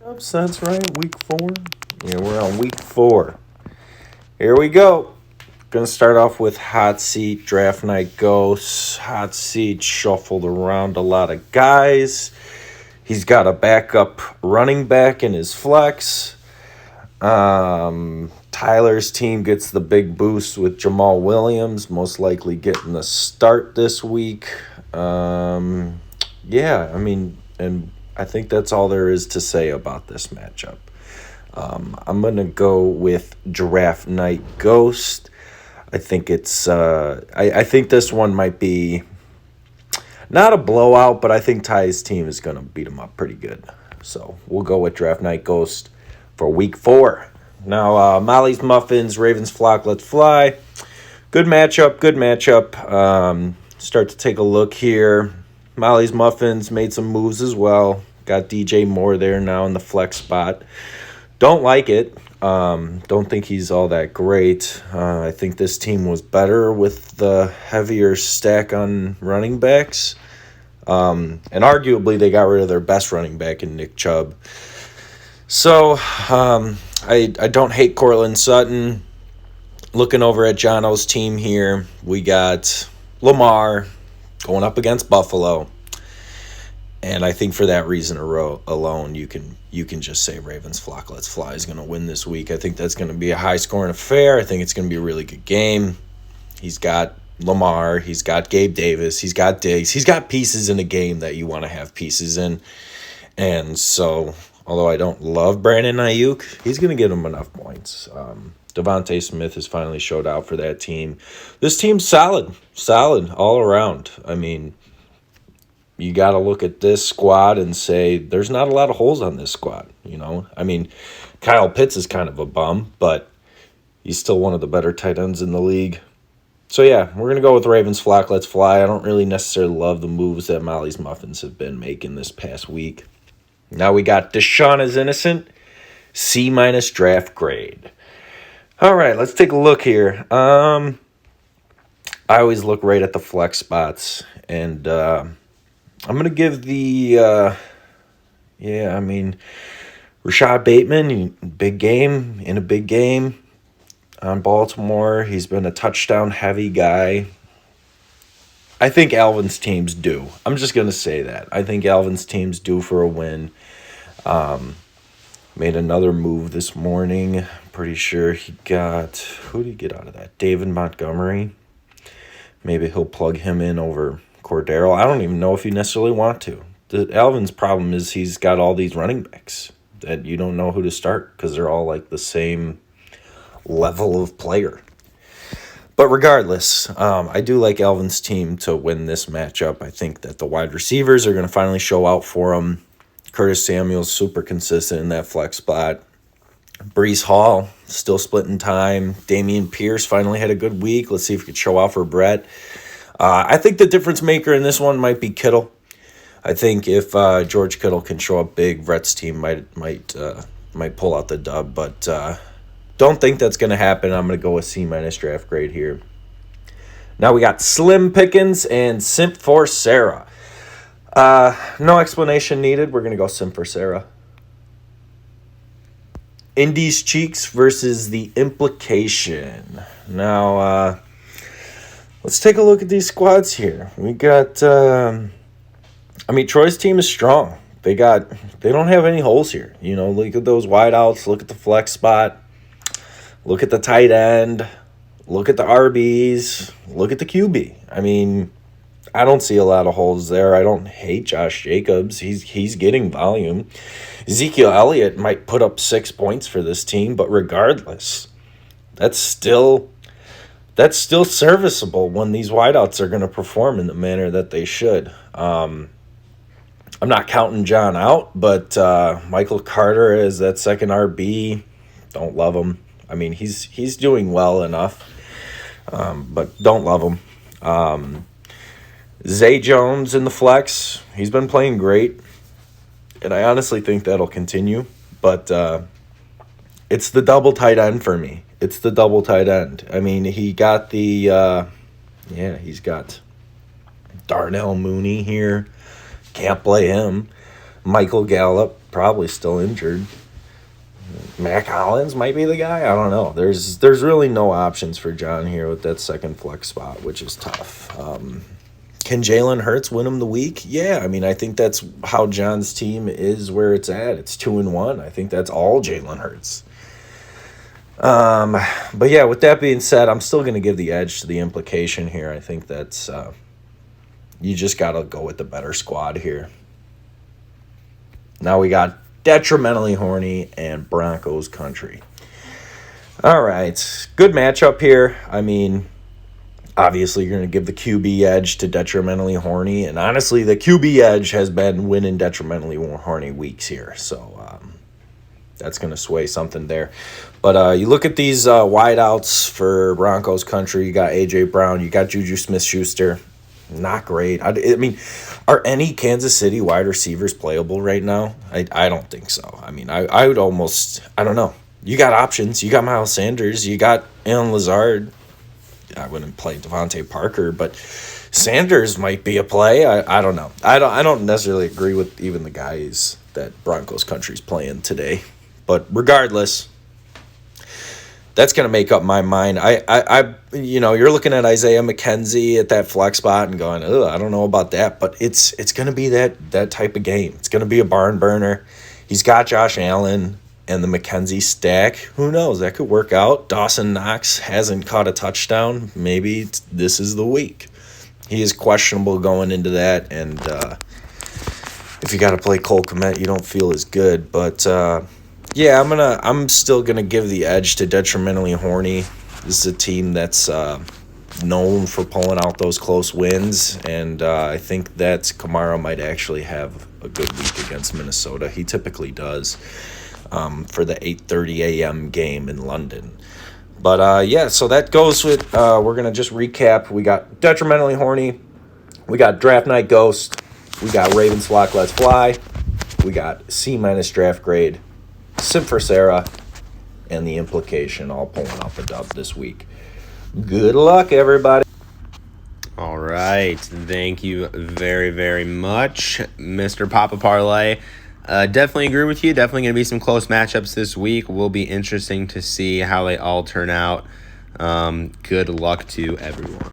Oops, that's right. Week 4. Yeah, we're on week 4. Here we go. Gonna start off with hot seat draft night ghosts. Hot seat shuffled around a lot of guys. He's got a backup running back in his flex. Tyler's team gets the big boost with Jamal Williams, most likely getting the start this week. And I think that's all there is to say about this matchup. I'm going to go with Draft Night Ghost. I think it's I think this one might be not a blowout, but I think Ty's team is going to beat him up pretty good. So we'll go with Draft Night Ghost for week 4. Now, Molly's Muffins, Ravens Flock, Let's Fly. Good matchup. Start to take a look here. Molly's Muffins made some moves as well. Got DJ Moore there now in the flex spot. Don't like it. Don't think he's all that great. I think this team was better with the heavier stack on running backs. And arguably they got rid of their best running back in Nick Chubb. So I don't hate Cortland Sutton. Looking over at Jono's team here, we got Lamar going up against Buffalo. And I think for that reason alone, you can just say Ravens Flock Let's Fly is going to win this week. I think that's going to be a high-scoring affair. I think it's going to be a really good game. He's got Lamar. He's got Gabe Davis. He's got Diggs. He's got pieces in a game that you want to have pieces in. And so, although I don't love Brandon Ayuk, he's going to get him enough points. Devontae Smith has finally showed out for that team. This team's solid all around. I mean, you got to look at this squad and say there's not a lot of holes on this squad, you know? I mean, Kyle Pitts is kind of a bum, but he's still one of the better tight ends in the league. So, yeah, we're going to go with Ravens Flock Let's Fly. I don't really necessarily love the moves that Molly's Muffins have been making this past week. Now we got Deshaun is Innocent, C- draft grade. All right, let's take a look here. I always look right at the flex spots, and I'm going to give the, Rashad Bateman, big game, in a big game on Baltimore. He's been a touchdown-heavy guy. I think Alvin's team's due. I'm just going to say that. I think Alvin's team's due for a win. Made another move this morning. Pretty sure he got... Who did he get out of that? David Montgomery. Maybe he'll plug him in over Cordero. I don't even know if you necessarily want to. Alvin's problem is he's got all these running backs that you don't know who to start because they're all like the same level of player. But regardless, I do like Alvin's team to win this matchup. I think that the wide receivers are going to finally show out for him. Curtis Samuel's super consistent in that flex spot. Breece Hall still splitting time. Dameon Pierce finally had a good week. Let's see if he could show out for Brett. I think the difference maker in this one might be Kittle. I think if George Kittle can show up big, Brett's team might pull out the dub. But don't think that's going to happen. I'm going to go with C- draft grade here. Now we got Slim Pickens and Simp for Sarah. No explanation needed. We're going to go Simp for Sarah. Indy's Cheeks versus the Implication. Now, let's take a look at these squads here. We got, Troy's team is strong. They don't have any holes here. You know, look at those wideouts. Look at the flex spot. Look at the tight end. Look at the RBs. Look at the QB. I mean, I don't see a lot of holes there. I don't hate Josh Jacobs. He's getting volume. Ezekiel Elliott might put up 6 points for this team, but regardless, that's still serviceable when these wideouts are going to perform in the manner that they should. I'm not counting John out, but Michael Carter as that second RB, don't love him. I mean, he's doing well enough, but don't love him. Zay Jones in the flex, he's been playing great, and I honestly think that'll continue, but it's the double tight end for me. It's the double tight end. I mean, he got he's got Darnell Mooney here. Can't play him. Michael Gallup, probably still injured. Mac Hollins might be the guy. I don't know. There's really no options for John here with that second flex spot, which is tough. Can Jalen Hurts win him the week? Yeah, I mean, I think that's how John's team is where it's at. It's 2-1. I think that's all Jalen Hurts. But yeah, with that being said, I'm still going to give the edge to the implication here. I think that's you just got to go with the better squad here. Now we got Detrimentally Horny and Broncos Country. All right, good matchup here. I mean, obviously you're going to give the QB edge to Detrimentally Horny, and honestly, the QB edge has been winning Detrimentally Horny weeks here, so that's going to sway something there. But you look at these wideouts for Broncos Country. You got A.J. Brown. You got Juju Smith-Schuster. Not great. I mean, are any Kansas City wide receivers playable right now? I don't think so. I mean, I would almost, I don't know. You got options. You got Miles Sanders. You got Allen Lazard. I wouldn't play Devontae Parker, but Sanders might be a play. I don't know. I don't necessarily agree with even the guys that Broncos Country's playing today. But regardless, that's going to make up my mind. You're looking at Isaiah McKenzie at that flex spot and going, I don't know about that. But it's going to be that type of game. It's going to be a barn burner. He's got Josh Allen and the McKenzie stack. Who knows? That could work out. Dawson Knox hasn't caught a touchdown. Maybe this is the week. He is questionable going into that. And if you got to play Cole Kmet, you don't feel as good. But yeah, I'm still gonna give the edge to Detrimentally Horny. This is a team that's known for pulling out those close wins, and I think that Kamara might actually have a good week against Minnesota. He typically does for the 8:30 a.m. game in London. But yeah, so that goes with. We're gonna just recap. We got Detrimentally Horny. We got Draft Night Ghost. We got Ravens Flock Let's Fly. We got C- draft grade. Simp for Sarah, and the implication all pulling off a dub this week. Good luck, everybody. All right. Thank you very, very much, Mr. Papa Parlay. Definitely agree with you. Definitely going to be some close matchups this week. Will be interesting to see how they all turn out. Good luck to everyone.